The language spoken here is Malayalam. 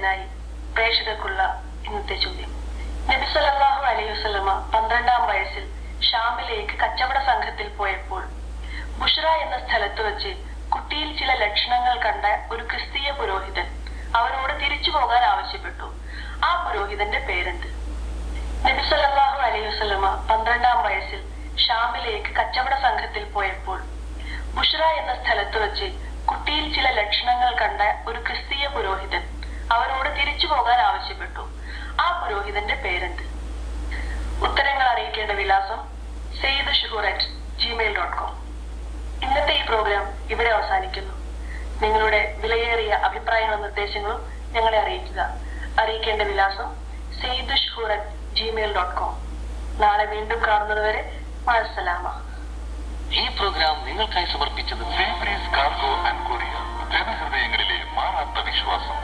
അറിയുന്നതിനായി പ്രേക്ഷകർക്കുള്ള ഇന്നത്തെ ചോദ്യം. നബി സല്ലല്ലാഹു അലൈഹി വസല്ലമ 12-ാം വയസ്സിൽ ഷാമിലേക്ക് കച്ചവട സംഘത്തിൽ പോയപ്പോൾ ബുഷ്ര എന്ന സ്ഥലത്ത് വെച്ച് കുട്ടിയിൽ ചില ലക്ഷണങ്ങൾ കണ്ട ഒരു ക്രിസ്തീയ പുരോഹിതൻ അവരോട് തിരിച്ചു പോകാൻ ആവശ്യപ്പെട്ടു. ആ പുരോഹിതന്റെ പേരെന്ത്? നബി സല്ലല്ലാഹു അലൈഹി വസല്ലമ 12-ാം വയസ്സിൽ ഷാമിലേക്ക് കച്ചവട സംഘത്തിൽ പോയപ്പോൾ ബുഷ്ര എന്ന സ്ഥലത്ത് വെച്ച് കുട്ടിയിൽ ചില ലക്ഷണങ്ങൾ കണ്ട ഒരു ക്രിസ്തീയ പുരോഹിതൻ അവരോട് തിരിച്ചു പോകാൻ ആവശ്യപ്പെട്ടു. ആ പുരോഹിതന്റെ പേരെന്ത്? ഉത്തരങ്ങൾ അറിയിക്കേണ്ട വിലാസം sayyidshur@gmail.com. ഇന്നത്തെ ഈ പ്രോഗ്രാം ഇവിടെ അവസാനിക്കുന്നു. നിങ്ങളുടെ വിലയേറിയ അഭിപ്രായങ്ങളും നിർദ്ദേശങ്ങളും ഞങ്ങളെ അറിയിക്കുക. അറിയിക്കേണ്ട വിലാസം sayyidshur@gmail.com. നാളെ വീണ്ടും കാണുന്നതുവരെ മഅസ്സലാമ. ഈ പ്രോഗ്രാം നിങ്ങൾക്കായി സമർപ്പിച്ചത് ഫേബ്രീസ് കാർഗോ ആൻഡ് കൊറിയർ. ജനഹൃദയങ്ങളിലെ മാറാത്ത വിശ്വാസം.